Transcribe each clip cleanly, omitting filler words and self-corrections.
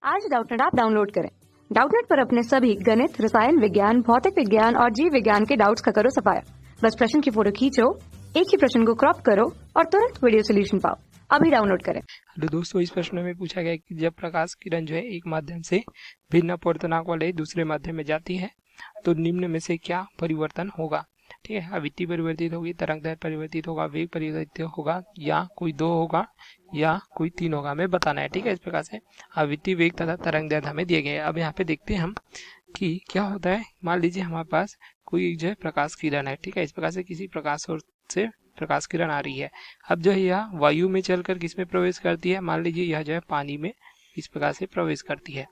आज Doubtnut app download करें। Doubtnut पर अपने सभी गणित, रसायन विज्ञान, भौतिक विज्ञान और जीव विज्ञान के डाउट्स का करो सफाया। बस प्रश्न की फोटो खींचो, एक ही प्रश्न को क्रॉप करो और तुरंत वीडियो सोल्यूशन पाओ। अभी डाउनलोड करें। हेलो दोस्तों, इस प्रश्न में पूछा गया है कि जब प्रकाश किरण जो है एक माध्यम से भिन्न अपवर्तनांक वाले दूसरे माध्यम में जाती है तो निम्न में से क्या परिवर्तन होगा। ठीक है, आवृत्ति परिवर्तित होगी, तरंगदैर्घ्य परिवर्तित होगा, वेग परिवर्तित होगा, या कोई दो होगा या कोई तीन होगा, हमें बताना है। ठीक है, इस प्रकार से आवृत्ति, वेग तथा तरंगदैर्घ्य हमें दिए गए हैं। अब यहाँ पे देखते हैं हम कि क्या होता है। मान लीजिए हमारे पास कोई जो है प्रकाश किरण है। ठीक है, इस प्रकार से किसी प्रकाश सोर्स से प्रकाश किरण आ रही है। अब जो है यह वायु में चलकर किस में प्रवेश करती है। मान लीजिए यह जो है पानी में इस प्रकार से प्रवेश करती है।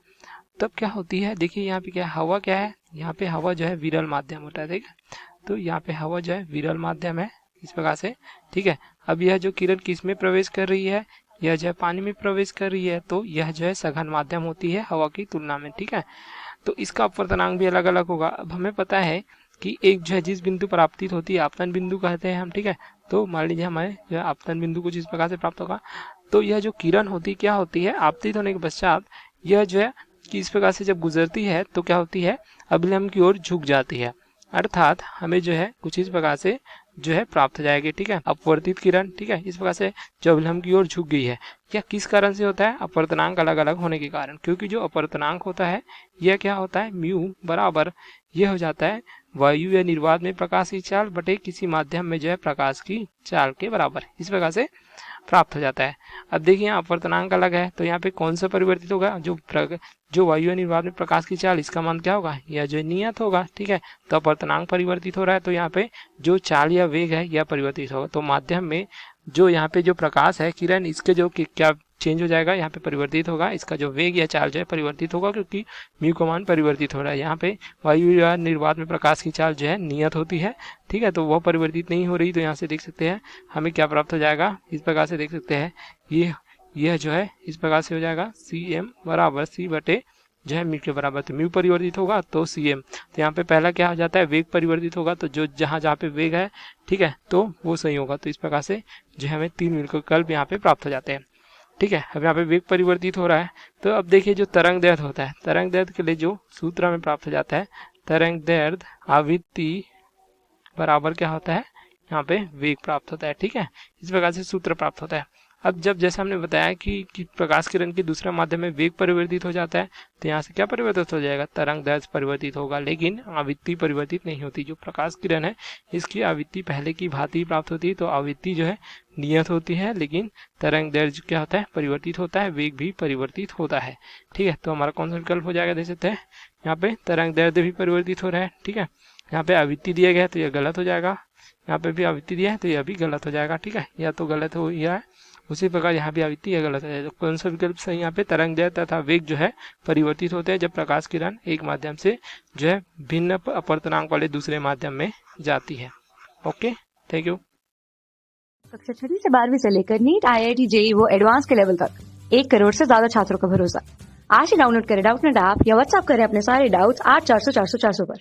तब क्या होती है, देखिए यहाँ पे क्या है, हवा क्या है, यहाँ पे हवा जो है विरल माध्यम होता है। ठीक है, तो यहाँ पे हवा जो है विरल माध्यम है इस प्रकार से। ठीक है, अब यह जो किरण किस में प्रवेश कर रही है, यह जो है पानी में प्रवेश कर रही है, तो यह जो है सघन माध्यम होती है हवा की तुलना में। ठीक है, तो इसका अपवर्तनांक भी अलग अलग होगा। अब हमें पता है कि एक जो है जिस बिंदु पर आपतित होती है, आपतन बिंदु कहते हैं हम। ठीक है, तो मान लीजिए हमारे जो है आपतन बिंदु कुछ इस प्रकार से प्राप्त होगा। तो यह जो किरण होती क्या होती है, आपतित होने के पश्चात यह जो है कि इस प्रकार से जब गुजरती है तो क्या होती है, अभिलंब की ओर झुक जाती है, अर्थात हमें जो है कुछ इस प्रकार से जो है प्राप्त हो जाएगी। ठीक है, अपवर्तित किरण, ठीक है, इस प्रकार से जो अभिलंब की ओर झुक गई है, यह किस कारण से होता है, अपवर्तनांक अलग अलग होने के कारण। क्योंकि जो अपवर्तनांक होता है यह क्या होता है, म्यू बराबर यह हो जाता है वायु या निर्वात में प्रकाश की चाल बटे किसी माध्यम में जो है प्रकाश की चाल के बराबर, इस प्रकार से प्राप्त हो जाता है। अब देखिए यहाँ अपवर्तनांक अलग है, तो यहाँ पे कौन सा परिवर्तित होगा, जो वायु या निर्वात में प्रकाश की चाल, इसका मान क्या होगा, यह जो नियत होगा। ठीक है, तो अपवर्तनांक परिवर्तित हो रहा है, तो यहाँ पे जो चाल या वेग है यह परिवर्तित होगा। तो माध्यम में जो यहाँ पे जो प्रकाश है किरण, इसके जो क्या चेंज हो जाएगा, यहाँ पे परिवर्तित होगा, इसका जो वेग या चाल जो है परिवर्तित होगा, क्योंकि म्यू का मान परिवर्तित हो रहा है। यहाँ पे वायु या निर्वात में प्रकाश की चाल जो है नियत होती है। ठीक है, तो वह परिवर्तित नहीं हो रही, तो यहाँ से देख सकते हैं हमें क्या प्राप्त हो जाएगा, इस प्रकार से देख सकते हैं यह जो है इस प्रकार से हो जाएगा Cm बराबर C बटे जो है म्यू के बराबर। तो म्यू परिवर्तित होगा तो Cm, तो यहाँ पे पहला क्या हो जाता है, वेग परिवर्तित होगा, तो जो जहाँ जहाँ पे वेग है, ठीक है, तो वो सही होगा। तो इस प्रकार से जो हमें तीन विकल्प यहाँ पे प्राप्त हो जाते हैं। ठीक है, अब यहाँ पे वेग परिवर्तित हो रहा है। तो अब देखिए जो तरंगदैर्घ्य होता है, तरंगदैर्घ्य के लिए जो सूत्र हमें प्राप्त हो जाता है, तरंगदैर्घ्य आवृत्ति बराबर क्या होता है, यहाँ पे वेग प्राप्त होता है। ठीक है, इस प्रकार से सूत्र प्राप्त होता है। अब जब जैसे हमने बताया कि प्रकाश किरण के दूसरे माध्यम में वेग परिवर्तित हो जाता है, तो यहाँ से क्या परिवर्तित हो जाएगा, तरंगदैर्घ्य परिवर्तित होगा, लेकिन आवृत्ति परिवर्तित नहीं होती। जो प्रकाश किरण है इसकी आवृत्ति पहले की भांति प्राप्त होती है, तो आवृत्ति जो है नियत होती है, लेकिन तरंगदैर्घ्य क्या होता है, परिवर्तित होता है, वेग भी परिवर्तित होता है। ठीक है, तो हमारा कौन सा विकल्प हो जाएगा, देख सकते हैं यहाँ पे तरंगदैर्घ्य भी परिवर्तित हो रहा है। ठीक है, यहाँ पे आवृत्ति दिया गया है तो यह गलत हो जाएगा, यहाँ पे भी आवृत्ति दिया है तो यह भी गलत हो जाएगा। ठीक है, या तो गलत हो या उसी प्रकार यहाँ भी आवृत्ति यह गलत है। तो कौन सा विकल्प सही, यहाँ पे तरंगदैर्घ्य तथा वेग जो है परिवर्तित होते हैं जब प्रकाश किरण एक माध्यम से जो है भिन्न अपवर्तनांक वाले दूसरे माध्यम में जाती है। Okay, thank you. कक्षा 6 से 12वीं से लेकर नीट, IIT, JEE वो एडवांस के लेवल तक 1 करोड़ से ज्यादा छात्रों का भरोसा। आज ही डाउनलोड करें डाउटनेट ऐप या व्हाट्सएप करें अपने सारे डाउट्स 8400 400 400 पर।